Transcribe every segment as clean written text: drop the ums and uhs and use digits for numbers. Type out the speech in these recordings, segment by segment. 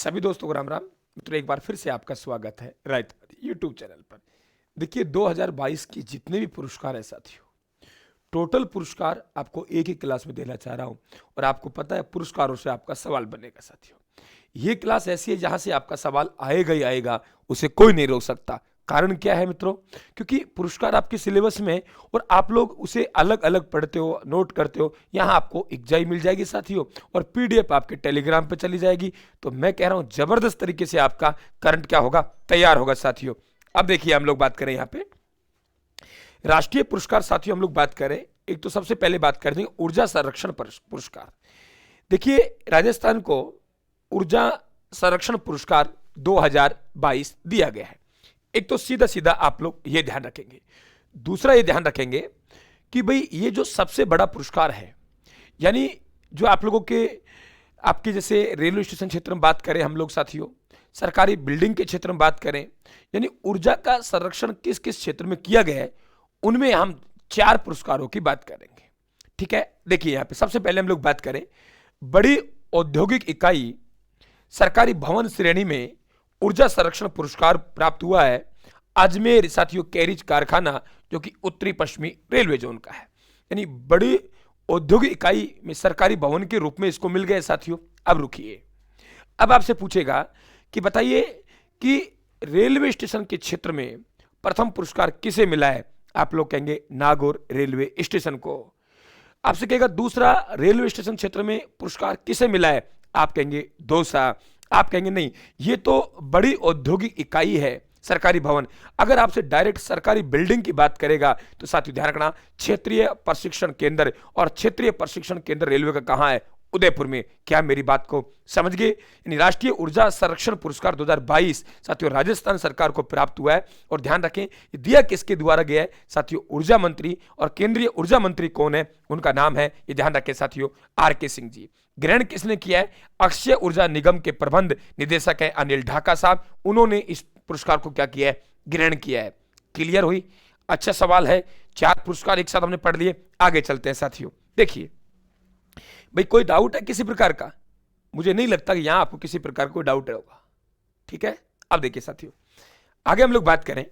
सभी दोस्तों को राम राम। मित्रों, एक बार फिर से आपका स्वागत है राइट यूट्यूब चैनल पर। देखिए 2022 की जितने भी पुरस्कार है साथियों, टोटल पुरस्कार आपको एक ही क्लास में देना चाह रहा हूं। और आपको पता है पुरस्कारों से आपका सवाल बनेगा साथियों। ये क्लास ऐसी है जहां से आपका सवाल आएगा ही आएगा, उसे कोई नहीं रोक सकता। कारण क्या है मित्रों? क्योंकि पुरस्कार आपके सिलेबस में है और आप लोग उसे अलग अलग पढ़ते हो, नोट करते हो। यहाँ आपको एग्जाई मिल जाएगी साथियों, और पीडीएफ आपके टेलीग्राम पे चली जाएगी। तो मैं कह रहा हूं जबरदस्त तरीके से आपका करंट क्या होगा, तैयार होगा साथियों। अब देखिए हम लोग बात करें यहाँ पे राष्ट्रीय पुरस्कार साथियों। हम लोग बात करें, एक तो सबसे पहले बात कर देंगे ऊर्जा संरक्षण पुरस्कार। देखिए राजस्थान को ऊर्जा संरक्षण पुरस्कार 2022 दिया गया है। एक तो सीधा सीधा आप लोग ये ध्यान रखेंगे। दूसरा ये ध्यान रखेंगे कि भाई ये जो सबसे बड़ा पुरस्कार है, यानी जो आप लोगों के आपके जैसे रेलवे स्टेशन क्षेत्र में बात करें हम लोग साथियों, सरकारी बिल्डिंग के क्षेत्र में बात करें, यानी ऊर्जा का संरक्षण किस किस क्षेत्र में किया गया है, उनमें हम 4 पुरस्कारों की बात करेंगे। ठीक है, देखिए यहां पे सबसे पहले हम लोग बात करें बड़ी औद्योगिक इकाई सरकारी भवन श्रेणी में ऊर्जा संरक्षण पुरस्कार प्राप्त हुआ है अजमेर साथियों कैरिज कारखाना, जो कि उत्तरी पश्चिमी रेलवे जोन का है। यानी बड़ी औद्योगिक इकाई में सरकारी भवन के रूप में इसको मिल गए साथियों। अब रुकिए, अब आपसे पूछेगा कि बताइए कि रेलवे स्टेशन के क्षेत्र में प्रथम पुरस्कार किसे मिला है? आप लोग कहेंगे नागौर रेलवे स्टेशन को। आपसे कहेगा दूसरा रेलवे स्टेशन क्षेत्र में पुरस्कार किसे मिला है? आप कहेंगे दौसा। आप कहेंगे नहीं, ये तो बड़ी औद्योगिक इकाई है सरकारी भवन। अगर आपसे डायरेक्ट सरकारी बिल्डिंग की बात करेगा तो साथियों ध्यान रखना, क्षेत्रीय प्रशिक्षण केंद्र, और क्षेत्रीय प्रशिक्षण केंद्र रेलवे का कहां है? उदयपुर में। क्या मेरी बात को समझ गए? यानी राष्ट्रीय ऊर्जा संरक्षण पुरस्कार 2022 साथियों राजस्थान सरकार को प्राप्त हुआ है। और ध्यान रखें ये दिया किसके द्वारा गया है साथियों? ऊर्जा मंत्री। और केंद्रीय ऊर्जा मंत्री कौन है? उनका नाम है, ये ध्यान रखें साथियों, आर.के. सिंह जी। ग्रहण किसने किया है? अक्षय ऊर्जा निगम के प्रबंध निदेशक है अनिल ढाका साहब। उन्होंने इस पुरस्कार को क्या किया है? ग्रहण किया है। क्लियर हुई? अच्छा सवाल है। 4 पुरस्कार एक साथ हमने पढ़ लिए, आगे चलते हैं साथियों। देखिए भाई कोई डाउट है किसी प्रकार का? मुझे नहीं लगता कि यहां आपको किसी प्रकार का कोई डाउट होगा। ठीक है, अब देखिए साथियों आगे हम लोग बात करें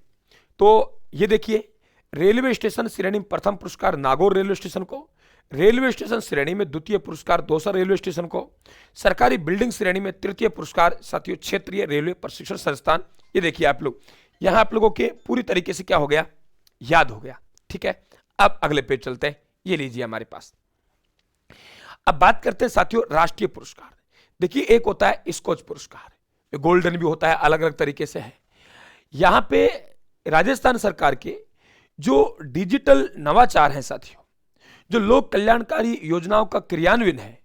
तो ये देखिए रेलवे स्टेशन श्रेणी में प्रथम पुरस्कार नागौर रेलवे स्टेशन को, रेलवे स्टेशन श्रेणी में द्वितीय पुरस्कार दौसा रेलवे स्टेशन को, सरकारी बिल्डिंग श्रेणी में तृतीय पुरस्कार साथियों क्षेत्रीय रेलवे प्रशिक्षण संस्थान। ये देखिए आप लोग, यहां आप लोगों के पूरी तरीके से क्या हो गया, याद हो गया। ठीक है, अब अगले पेज चलते हैं। ये लीजिए हमारे पास। अब बात करते हैं साथियों राष्ट्रीय पुरस्कार। देखिए एक होता है स्कॉच पुरस्कार, गोल्डन भी होता है, अलग अलग तरीके से है। यहां पे राजस्थान सरकार के जो डिजिटल नवाचार हैं साथियों, जो लोक कल्याणकारी योजनाओं का क्रियान्वयन है,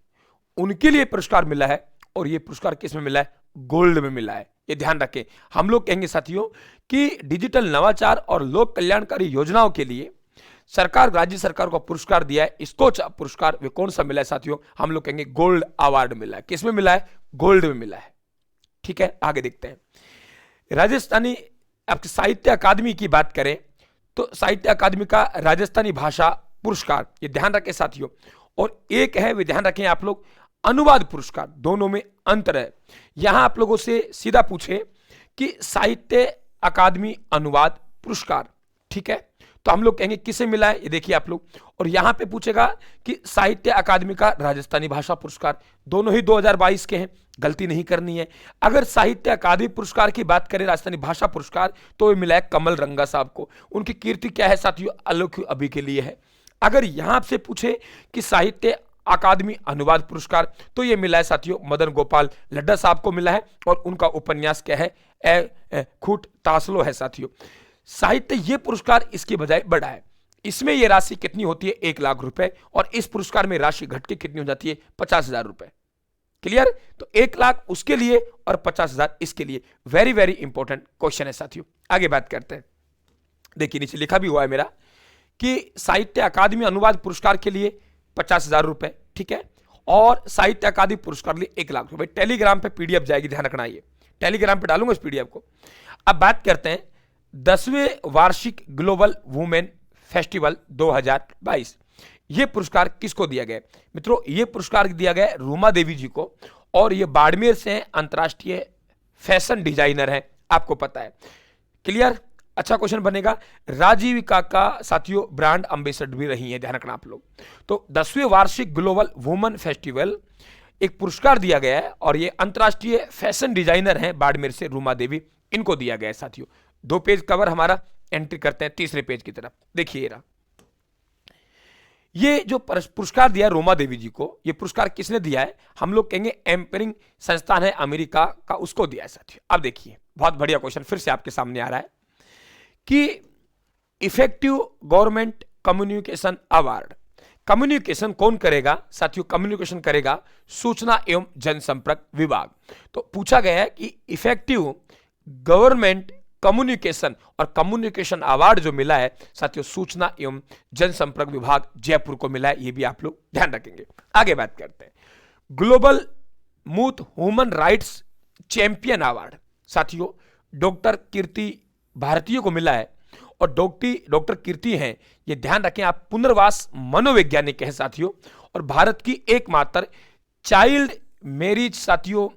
उनके लिए पुरस्कार मिला है। और यह पुरस्कार किस में मिला है? गोल्ड में मिला है। ये ध्यान रखें। हम लोग कहेंगे साथियों कि डिजिटल नवाचार और लोक कल्याणकारी योजनाओं के लिए सरकार, राज्य सरकार को पुरस्कार दिया है, स्कॉच पुरस्कार। वे कौन सा मिला है साथियों? हम लोग कहेंगे गोल्ड अवार्ड मिला है। किसमें मिला है? गोल्ड में मिला है। ठीक है, आगे देखते हैं। राजस्थानी आपकी साहित्य अकादमी की बात करें तो साहित्य अकादमी का राजस्थानी भाषा पुरस्कार, ये ध्यान रखें साथियों। और एक है, वे ध्यान रखें आप लोग, अनुवाद पुरस्कार। दोनों में अंतर है। यहां आप लोगों से सीधा पूछे कि साहित्य अकादमी अनुवाद पुरस्कार, ठीक है, तो हम लोग कहेंगे किसे मिला है? ये देखिए आप लोग। और यहां पे पूछेगा कि साहित्य अकादमी का राजस्थानी भाषा पुरस्कार। दोनों ही 2022 के हैं, गलती नहीं करनी है। अगर साहित्य अकादमी पुरस्कार की बात करें, राजस्थानी भाषा पुरस्कार, तो ये मिला है कमल रंगा साहब को। उनकी कीर्ति क्या है साथियों? अलौकिक अभी के लिए है। अगर यहां आपसे पूछे कि साहित्य अकादमी अनुवाद पुरस्कार, तो यह मिला है साथियों मदन गोपाल लड्डा साहब को मिला है। और उनका उपन्यास क्या है? खूट तासलो है साथियों। साहित्य ये पुरस्कार इसके बजाय बड़ा है। इसमें यह राशि कितनी होती है? 1 लाख रुपए। और इस पुरस्कार में राशि घट के कितनी हो जाती है? 50,000 रुपए। क्लियर? तो 1 लाख उसके लिए और 50,000 इसके लिए। वेरी वेरी इंपॉर्टेंट क्वेश्चन है साथियों। आगे बात करते हैं। देखिए नीचे लिखा भी हुआ है मेरा कि साहित्य अकादमी अनुवाद पुरस्कार के लिए 50,000 रुपए, ठीक है, और साहित्य अकादमी पुरस्कार लिए 1 लाख रुपए। टेलीग्राम पे पीडीएफ जाएगी, ध्यान रखना, ये टेलीग्राम पे डालूंगा इस पीडीएफ को। अब बात करते हैं 10वें वार्षिक ग्लोबल वुमेन फेस्टिवल 2022। ये पुरस्कार किसको दिया गया? मित्रों, ये पुरस्कार दिया गया रूमा देवी जी को, और ये बाड़मेर से हैं, अंतर्राष्ट्रीय फैशन डिजाइनर हैं, आपको पता है। क्लियर? अच्छा क्वेश्चन बनेगा। राजीविका का साथियों ब्रांड एम्बेसडर भी रही है, ध्यान रखना आप लोग। तो 10वें वार्षिक ग्लोबल वुमेन फेस्टिवल एक पुरस्कार दिया गया है, और ये अंतर्राष्ट्रीय फैशन डिजाइनर हैं बाड़मेर से, रूमा देवी, इनको दिया गया है साथियों। 2 पेज कवर हमारा, एंट्री करते हैं तीसरे पेज की तरफ। देखिए रहा, ये जो पुरस्कार दिया है रोमा देवी जी को, ये पुरस्कार किसने दिया है? हम लोग कहेंगे एम्परिंग संस्थान है अमेरिका का, उसको दिया है साथियों। अब देखिए, बहुत बढ़िया क्वेश्चन फिर से आपके सामने आ रहा है कि effective government communication award, communication कौन करेगा साथियों? कम्युनिकेशन करेगा सूचना एवं जनसंपर्क विभाग। तो पूछा गया है कि इफेक्टिव गवर्नमेंट कम्युनिकेशन, और कम्युनिकेशन अवार्ड जो मिला है साथियों सूचना एवं जनसंपर्क विभाग जयपुर को मिला है, ये भी आप लोग ध्यान रखेंगे। आगे बात करते हैं, ग्लोबल मूथ ह्यूमन राइट्स चैंपियन अवार्ड साथियों डॉक्टर कीर्ति भारतीय को मिला है, और डॉक्टर कीर्ति हैं, ये ध्यान रखें आप, पुनर्वास मनोवैज्ञानिक है साथियों, और भारत की एकमात्र चाइल्ड मैरिज साथियों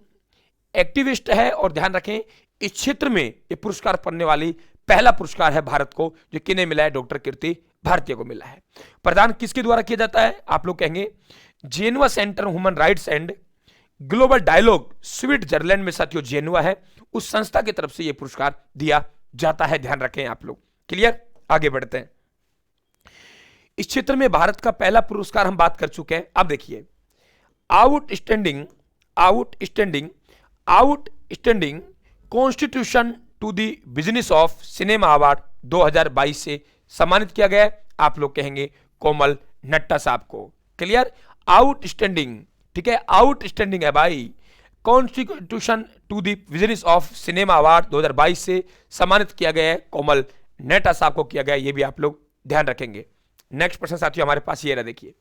एक्टिविस्ट है। और ध्यान रखें, इस क्षेत्र में ये पुरस्कार पाने वाली पहला पुरस्कार है भारत को, जो किन्हें मिला है? डॉक्टर कीर्ति भारतीय को मिला है। प्रदान किसके द्वारा किया जाता है? आप लोग कहेंगे Geneva centre human rights and global dialogue Switzerland में साथियों जेनेवा है, उस संस्था की तरफ से यह पुरस्कार दिया जाता है, ध्यान रखें आप लोग। क्लियर? आगे बढ़ते हैं। इस क्षेत्र में भारत का पहला पुरस्कार हम बात कर चुके हैं। अब देखिए, outstanding constitution to the business of cinema award 2022 से सम्मानित किया गया है, आप लोग कहेंगे कोमल नट्टा साहब को। क्लियर? आउटस्टैंडिंग, ठीक है, आउटस्टैंडिंग है भाई। Constitution to the business of cinema award 2022 से सम्मानित किया गया है, कोमल नट्टा साहब को किया गया, ये भी आप लोग ध्यान रखेंगे। नेक्स्ट प्रश्न साथियों हमारे पास ये रहा, देखिए,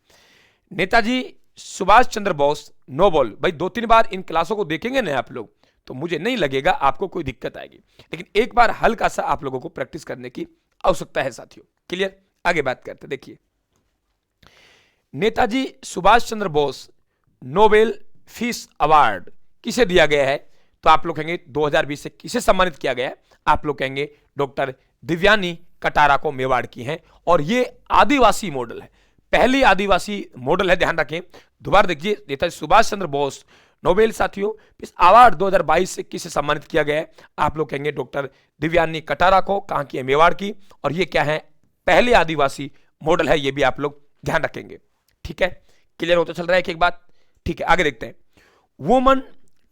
नेताजी सुभाष चंद्र बोस नोबेल, भाई 2-3 बार इन क्लासों को देखेंगे ना आप लोग, तो मुझे नहीं लगेगा आपको कोई दिक्कत आएगी, लेकिन एक बार हल्का सा आप लोगों को प्रैक्टिस करने की आवश्यकता है साथियों। क्लियर? आगे बात करते हैं। देखिए, Netaji Subhash Chandra Bose Nobel peace award किसे दिया गया है? तो आप लोग कहेंगे 2020 से किसे सम्मानित किया गया है? आप लोग कहेंगे डॉक्टर दिव्यानी कटारा को मेवाड़ की हैं, और ये आदिवासी मॉडल है, पहली आदिवासी मॉडल है, ध्यान रखें। दोबारा देखिए, नेताजी सुभाष चंद्र बोस नोबेल साथियों इस अवार्ड 2022 से किसे सम्मानित किया गया है? आप लोग कहेंगे डॉक्टर दिव्यानी कटारा को, कहां की है? मेवाड़ की, और ये क्या है? पहले आदिवासी मॉडल है, ये भी आप लोग ध्यान रखेंगे। ठीक है? क्लियर होता चल रहा है कि एक बात? ठीक है, आगे देखते हैं। वुमन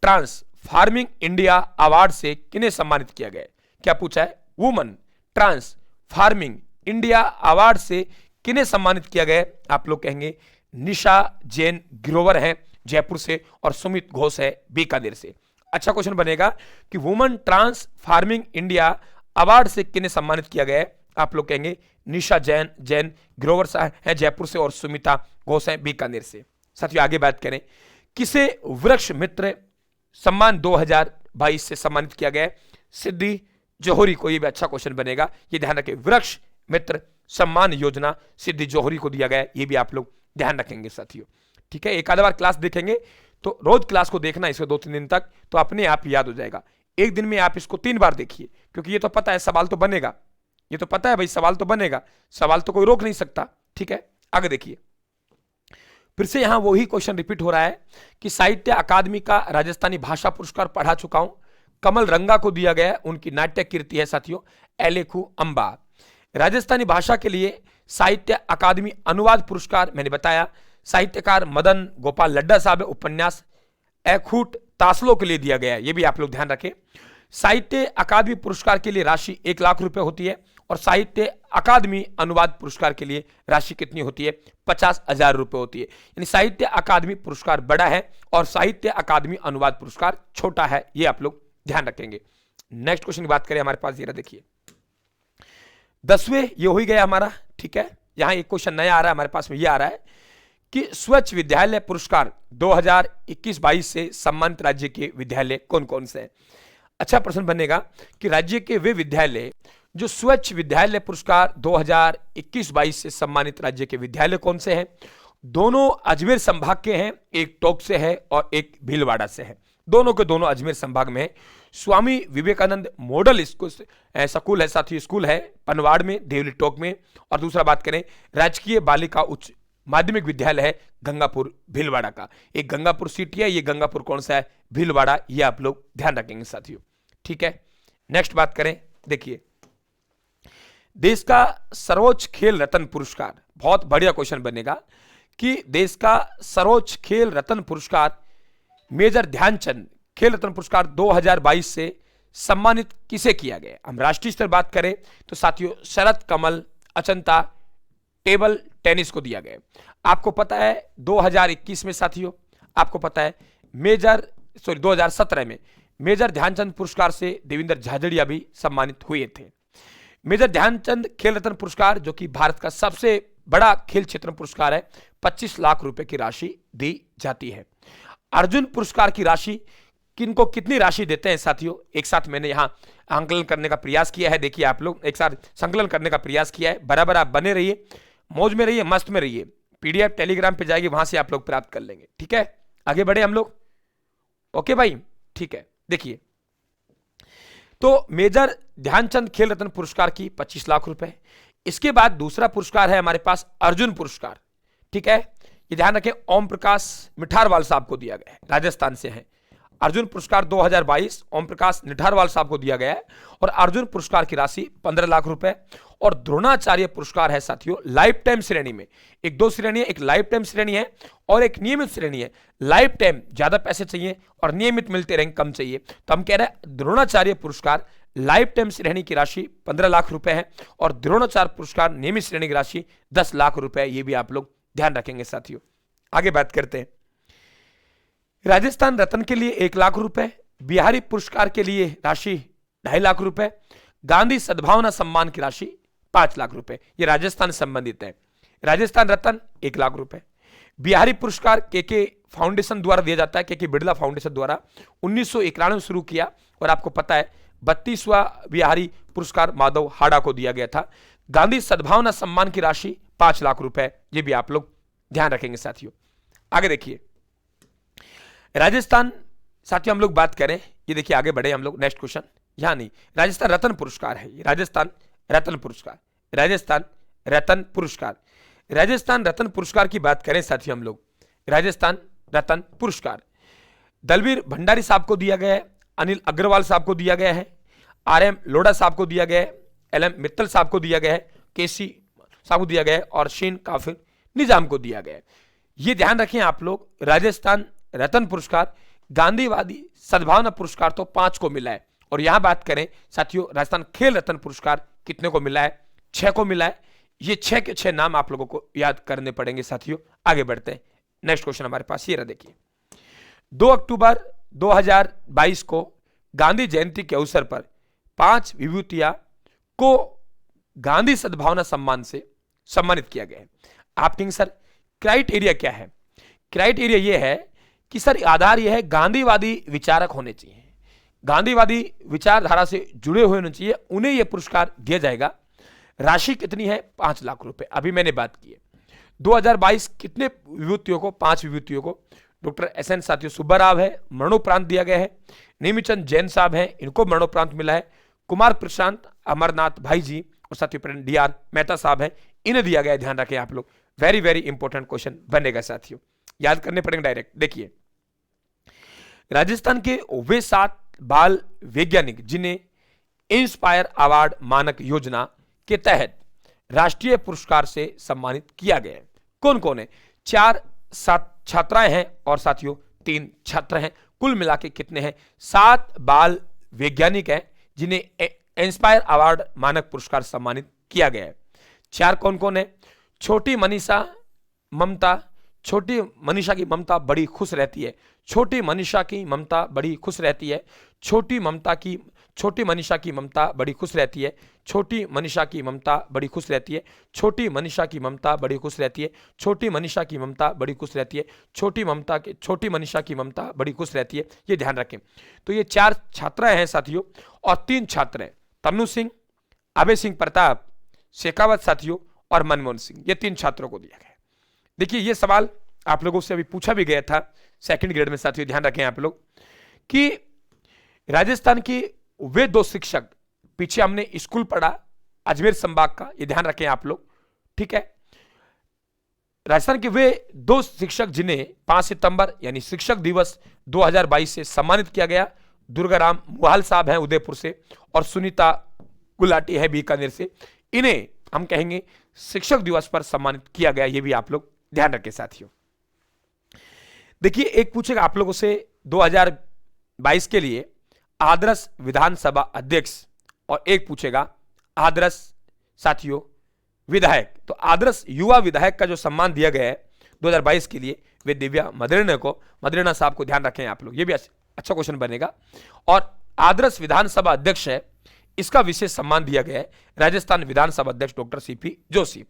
ट्रांसफॉर्मिंग इंडिया अवार्ड से किन्हें सम्मानित किया गया है? क्या पूछा है? वुमन ट्रांसफॉर्मिंग इंडिया अवार्ड से किन्हें सम्मानित किया गया है? आप लोग कहेंगे निशा जैन ग्रोवर हैं जयपुर से, और सुमित घोष है बीकानेर से। अच्छा क्वेश्चन बनेगा कि वुमन ट्रांसफॉर्मिंग इंडिया अवार्ड से किन्हें सम्मानित किया गया है? आप लोग कहेंगे निशा जैन ग्रोवर है जयपुर से, और सुमिता घोष है बीकानेर से। साथियों आगे बात करें, किसे वृक्ष मित्र सम्मान 2022 से सम्मानित किया गया है? सिद्धि जौहरी को, ये भी अच्छा क्वेश्चन बनेगा, ये ध्यान रखें, वृक्ष मित्र सम्मान योजना सिद्धि जौहरी को दिया गया है, ये भी आप लोग ध्यान रखेंगे साथियों। ठीक है? एक आधा बार क्लास देखेंगे तो रोज क्लास को देखना इसको 2-3 दिन तक, तो अपने आप याद हो जाएगा। एक दिन में आप इसको 3 बार देखिए, क्योंकि ये तो पता है सवाल तो बनेगा, ये तो पता है भाई सवाल तो बनेगा, सवाल तो कोई रोक नहीं सकता। ठीक है? आगे देखिए, फिर से यहां वही क्वेश्चन रिपीट हो रहा है कि साहित्य अकादमी का राजस्थानी भाषा पुरस्कार पढ़ा चुका हूं, कमल रंगा को दिया गया है, उनकी नाट्य कीर्ति है साथियों एलेखू अंबा। राजस्थानी भाषा के लिए साहित्य अकादमी अनुवाद पुरस्कार मैंने बताया, साहित्यकार मदन गोपाल लड्डा साहब, उपन्यास एखूट तासलो के लिए दिया गया है, ये भी आप लोग ध्यान रखें। साहित्य अकादमी पुरस्कार के लिए राशि 1 लाख रुपए होती है, और साहित्य अकादमी अनुवाद पुरस्कार के लिए राशि कितनी होती है? 50,000 रुपए होती है। यानी साहित्य अकादमी पुरस्कार बड़ा है और साहित्य अकादमी अनुवाद पुरस्कार छोटा है, ये आप लोग ध्यान रखेंगे। नेक्स्ट क्वेश्चन की बात करें, हमारे पास ये रहा, देखिए 10वें ये हो ही गया हमारा। ठीक है? यहां एक क्वेश्चन नया आ रहा है हमारे पास में, ये आ रहा है कि स्वच्छ विद्यालय पुरस्कार 2021-22 से सम्मानित राज्य के विद्यालय कौन कौन से हैं? अच्छा प्रश्न बनेगा कि राज्य के वे विद्यालय जो स्वच्छ विद्यालय पुरस्कार 2021-22 से सम्मानित राज्य के विद्यालय कौन से हैं? दोनों अजमेर संभाग के हैं, एक टोंक से है और एक भीलवाड़ा से है। दोनों के दोनों अजमेर संभाग में है। स्वामी विवेकानंद मॉडल स्कूल है साथियों, स्कूल है पनवाड़ में, देवली टोंक में। और दूसरा बात करें, राजकीय बालिका उच्च माध्यमिक विद्यालय है गंगापुर भीलवाड़ा का। एक गंगापुर सिटी है, ये गंगापुर कौन सा है? भीलवाड़ा। ये आप लोग ध्यान रखेंगे साथियों, ठीक है। नेक्स्ट बात करें, देखिए देश का सर्वोच्च खेल रत्न पुरस्कार, बहुत बढ़िया क्वेश्चन बनेगा कि देश का सर्वोच्च खेल रत्न पुरस्कार मेजर ध्यानचंद खेल रत्न पुरस्कार 2022 से सम्मानित किसे किया गया? हम राष्ट्रीय स्तर बात करें तो साथियों शरद कमल अचंता टेबल टेनिस को दिया गया। आपको पता है 2021 में साथियों, आपको पता है 2017 में मेजर ध्यानचंद पुरस्कार से देवेंद्र झाझड़िया भी सम्मानित हुए थे। मेजर ध्यानचंद खेल रत्न पुरस्कार जो कि भारत का सबसे बड़ा खेल क्षेत्र पुरस्कार है, 25 लाख रुपए की राशि दी जाती है। अर्जुन पुरस्कार की राशि किनको कितनी राशि देते हैं साथियों? एक साथ मैंने यहां आंकलन करने का प्रयास किया है। देखिए आप लोग एक साथ संकलन करने का प्रयास किया है। बराबर आप बने रहिए, मौज में रहिए, मस्त में रहिए। पीडीएफ टेलीग्राम पे जाएगी, वहां से आप लोग प्राप्त कर लेंगे, ठीक है। आगे बढ़े हम लोग, ओके भाई, ठीक है। देखिए तो मेजर ध्यानचंद खेल रत्न पुरस्कार की 25 लाख रुपए। इसके बाद दूसरा पुरस्कार है हमारे पास अर्जुन पुरस्कार, ठीक है। ये ध्यान रखें, ओम प्रकाश मिठारवाल साहब को दिया गया है, राजस्थान से है। अर्जुन पुरस्कार 2022 ओम प्रकाश निठारवाल साहब को दिया गया है और अर्जुन पुरस्कार की राशि 15 लाख रुपए। और द्रोणाचार्य पुरस्कार है साथियों लाइफ टाइम श्रेणी में। एक दो श्रेणी है, एक लाइफ टाइम श्रेणी है और एक नियमित श्रेणी है। लाइफ टाइम ज्यादा पैसे चाहिए और नियमित मिलते रहेंगे कम चाहिए, तो हम कह रहे हैं द्रोणाचार्य पुरस्कार लाइफ टाइम श्रेणी की राशि 15 लाख रुपए है और द्रोणाचार्य पुरस्कार नियमित श्रेणी की राशि 10 लाख रुपए। ये भी आप लोग ध्यान रखेंगे साथियों। आगे बात करते हैं, राजस्थान रत्न के लिए 1 लाख रुपए, बिहारी पुरस्कार के लिए राशि 2.5 लाख रुपए, गांधी सद्भावना सम्मान की राशि 5 लाख रुपए। ये राजस्थान संबंधित है। राजस्थान रत्न 1 लाख रुपए, बिहारी पुरस्कार के फाउंडेशन द्वारा दिया जाता है, के बिड़ला फाउंडेशन द्वारा 1991 में शुरू किया और आपको पता है 32वां बिहारी पुरस्कार माधव हाड़ा को दिया गया था। गांधी सद्भावना सम्मान की राशि 5 लाख रुपए, ये भी आप लोग ध्यान रखेंगे साथियों। आगे देखिए राजस्थान, साथियों हम लोग बात करें, ये देखिए आगे बढ़े हम लोग, नेक्स्ट क्वेश्चन यहां नहीं, राजस्थान रत्न पुरस्कार है ये, राजस्थान रत्न पुरस्कार, राजस्थान रत्न पुरस्कार। राजस्थान रत्न पुरस्कार की बात करें साथियों हम लोग, राजस्थान रत्न पुरस्कार दलवीर भंडारी साहब को दिया गया है, अनिल अग्रवाल साहब को दिया गया है, आरएम लोढ़ा साहब को दिया गया है, एलएम मित्तल साहब को दिया गया है, केसी साहब को दिया गया है और शीन काफिर निजाम को दिया गया है। ये ध्यान रखें आप लोग, राजस्थान रत्न पुरस्कार, गांधीवादी सद्भावना पुरस्कार तो 5 को मिला है। और यहां बात करें साथियों राजस्थान खेल रत्न पुरस्कार कितने को मिला है? 6 को मिला है। ये 6 के 6 नाम आप लोगों को याद करने पड़ेंगे साथियों। आगे बढ़ते हैं, नेक्स्ट क्वेश्चन हमारे पास ये रहा, देखिए 2 अक्टूबर 2022 को गांधी जयंती के अवसर पर 5 विभूतियां को गांधी सद्भावना सम्मान से सम्मानित किया गया है। आप कहेंगे सर क्राइटेरिया क्या है? क्राइटेरिया यह है कि सर आधार यह है गांधीवादी विचारक होने चाहिए, गांधीवादी विचारधारा से जुड़े हुए होने चाहिए, उन्हें यह पुरस्कार दिया जाएगा। राशि कितनी है? 5 लाख रुपए। अभी मैंने बात की है 2022 कितने विभूतियों को? 5 विभूतियों को। डॉक्टर SN साथियों सुब्बाराव है, मरणोपरांत दिया गया है। नेमीचंद जैन साहब हैं, इनको मरणोपरांत मिला है। कुमार प्रशांत अमरनाथ भाई जी और साथियों DR मेहता साहब हैं, इन्हें दिया गया है। ध्यान रखें आप लोग, वेरी वेरी इंपॉर्टेंट क्वेश्चन बनेगा साथियों, याद करने पड़ेंगे डायरेक्ट। देखिए राजस्थान के वे 7 बाल वैज्ञानिक जिन्हें इंस्पायर अवार्ड मानक योजना के तहत राष्ट्रीय पुरस्कार से सम्मानित किया गया है, कौन कौन है? 4 छात्राएं हैं और साथियों 3 छात्र हैं। कुल मिला के कितने हैं? 7 बाल वैज्ञानिक हैं जिन्हें इंस्पायर अवार्ड मानक पुरस्कार सम्मानित किया गया है। 4 कौन कौन है? छोटी मनीषा ममता, छोटी मनीषा की ममता बड़ी खुश रहती है, छोटी मनीषा की ममता बड़ी खुश रहती है, छोटी मनीषा की ममता बड़ी खुश रहती है, छोटी मनीषा की ममता बड़ी खुश रहती है, छोटी मनीषा की ममता बड़ी खुश रहती है, छोटी मनीषा की ममता बड़ी खुश रहती है, छोटी मनीषा की ममता बड़ी खुश रहती है। ये ध्यान रखें। तो ये 4 छात्राएं हैं साथियों और 3 छात्र हैं, तन्नू सिंह, अभय सिंह प्रताप, शेखावत साथियों और मनमोहन सिंह, ये 3 छात्रों को दिया गया। देखिए ये सवाल आप लोगों से अभी पूछा भी गया था सेकंड ग्रेड में साथियों, ध्यान रखें आप लोग कि राजस्थान की वे 2 शिक्षक, पीछे हमने स्कूल पढ़ा अजमेर संभाग का, ये ध्यान रखें आप लोग, ठीक है। राजस्थान के वे 2 शिक्षक जिन्हें 5 सितंबर यानी शिक्षक दिवस 2022 से सम्मानित किया गया, दुर्गाराम मुहाल साहब हैं उदयपुर से और सुनीता गुलाटी है बीकानेर से, इन्हें हम कहेंगे शिक्षक दिवस पर सम्मानित किया गया, ये भी आप लोग ध्यान रखें साथियों। देखिए एक पूछेगा आप लोगों से 2022 के लिए आदर्श विधानसभा अध्यक्ष और एक पूछेगा आदर्श साथियों विधायक। तो आदर्श युवा विधायक का जो सम्मान दिया गया है 2022 के लिए, वे दिव्या मदेरणा साहब को ध्यान रखें आप लोग, ये भी अच्छा क्वेश्चन बनेगा। और आदर्श विधानसभा अध्यक्ष है, इसका विशेष सम्मान दिया गया है राजस्थान विधानसभा अध्यक्ष डॉक्टर सीपी जोशी।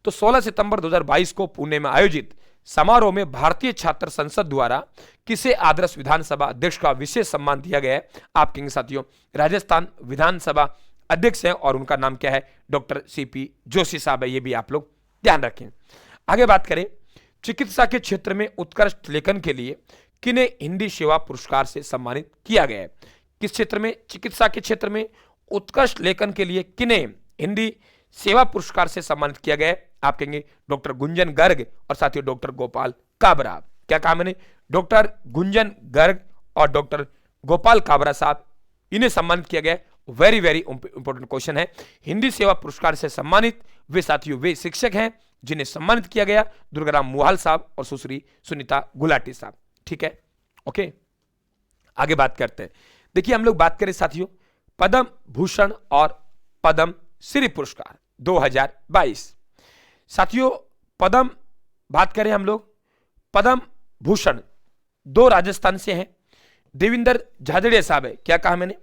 तो 16 सितंबर 2022 को पुणे में आयोजित समारोह में भारतीय छात्र संसद द्वारा किसे आदर्श विधानसभा अध्यक्ष का विशेष सम्मान दिया गया है, आप कहेंगे साथियों राजस्थान विधानसभा अध्यक्ष हैं और उनका नाम क्या है, डॉक्टर सीपी जोशी साहब है, ये भी आप लोग ध्यान रखें। आगे बात करें, चिकित्सा के क्षेत्र में उत्कृष्ट लेखन के लिए किन्हें हिंदी सेवा पुरस्कार से सम्मानित किया गया है? किस क्षेत्र में? चिकित्सा के क्षेत्र में उत्कृष्ट लेखन के लिए किन्हें हिंदी सेवा पुरस्कार से सम्मानित किया गया है? आप कहेंगे डॉक्टर गुंजन गर्ग और साथियों डॉक्टर गोपाल काबरा। क्या कहा मैंने? डॉक्टर गुंजन गर्ग और डॉक्टर गोपाल काबरा साहब, इन्हें सम्मानित किया गया। वेरी इंपॉर्टेंट क्वेश्चन है। हिंदी सेवा पुरस्कार से सम्मानित वे साथियों वे शिक्षक हैं जिन्हें सम्मानित किया गया, दुर्गाराम मुहाल साहब और सुश्री सुनीता गुलाटी साहब, ठीक है, ओके। आगे बात करते हैं। देखिए हम लोग बात करें साथियों पद्म भूषण और पद्म श्री पुरस्कार 2022। साथियों पद्म बात करें हम लोग, पद्म भूषण 2 राजस्थान से हैं, देविंदर झाझड़िया साहब है। क्या कहा मैंने?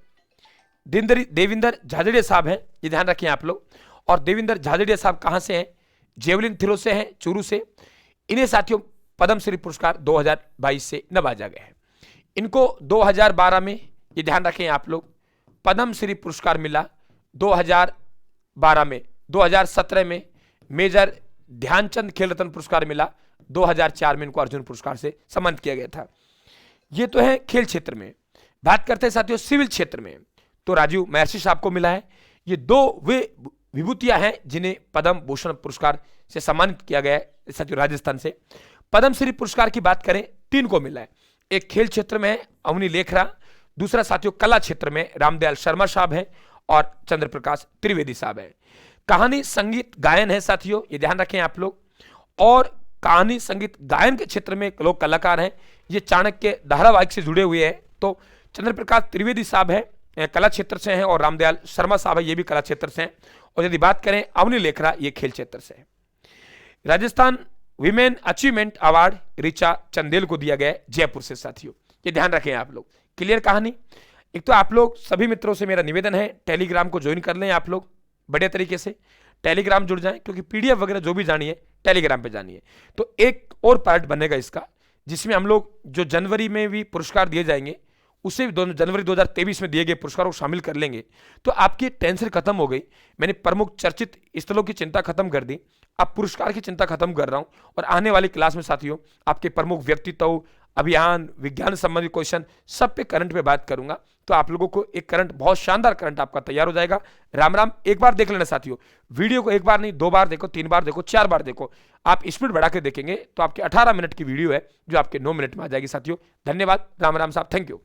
देविंदर झाझड़िया साहब हैं, ये ध्यान रखें आप लोग। और देविंदर झाझड़िया साहब कहां से हैं? जेवलिन थ्रो से हैं, चूरू से। इन्हें साथियों पद्मश्री पुरस्कार 2022 से नवाजा गया है। इनको 2012 में, ये ध्यान रखें आप लोग, पद्मश्री पुरस्कार मिला 2012 में। 2017 में मेजर ध्यानचंद खेल रत्न पुरस्कार मिला, 2004 में इनको अर्जुन पुरस्कार से सम्मानित किया गया था। ये तो है खेल क्षेत्र में। बात करते हैं साथियों सिविल क्षेत्र में, तो राजीव महर्षि साहब को मिला है। ये 2 वे विभूतियां हैं जिन्हें पद्म भूषण पुरस्कार से सम्मानित किया गया है साथियों राजस्थान से। पद्मश्री पुरस्कार की बात करें 3 को मिला है। एक खेल क्षेत्र में है अवनी लेखरा, दूसरा साथियों कला क्षेत्र में रामदयाल शर्मा साहब हैं और चंद्र प्रकाश त्रिवेदी साहब हैं। कहानी संगीत गायन है साथियों, ये ध्यान रखें आप लोग। और कहानी संगीत गायन के क्षेत्र में लोग कलाकार हैं, ये चाणक्य धारावाहिक से जुड़े हुए हैं। तो चंद्र प्रकाश त्रिवेदी साहब है कला क्षेत्र से हैं और रामदयाल शर्मा साहब है, ये भी कला क्षेत्र से हैं। और यदि बात करें अवनी लेखरा, ये खेल क्षेत्र से है। Rajasthan women achievement award Richa Chandel को दिया गया है जयपुर से साथियों, ये ध्यान रखें आप लोग। क्लियर कहानी? एक तो आप लोग सभी मित्रों से मेरा निवेदन है टेलीग्राम को ज्वाइन कर लें आप लोग बढ़िया तरीके से, टेलीग्राम जुड़ जाएं, क्योंकि पीडीएफ वगैरह जो भी जानिए टेलीग्राम पे जानिए। तो एक और पार्ट बनेगा इसका, जिसमें हम लोग जो जनवरी में भी पुरस्कार दिए जाएंगे उसे जनवरी 2023 में दिए गए पुरस्कारों को शामिल कर लेंगे। तो आपकी टेंशन खत्म हो गई। मैंने प्रमुख चर्चित स्थलों की चिंता खत्म कर दी, अब पुरस्कार की चिंता खत्म कर रहा हूं। और आने वाली क्लास में साथियों आपके प्रमुख व्यक्तित्व, अभियान, विज्ञान संबंधी क्वेश्चन सब पे करंट पे बात करूंगा। तो आप लोगों को एक करंट, बहुत शानदार करंट आपका तैयार हो जाएगा। राम राम। एक बार देख लेना साथियों, वीडियो को एक बार नहीं 2 बार देखो, 3 बार देखो, 4 बार देखो। आप स्पीड बढ़ा के देखेंगे तो आपके 18 मिनट की वीडियो है जो आपके 9 मिनट में आ जाएगी साथियों। धन्यवाद। राम राम साहब, थैंक यू।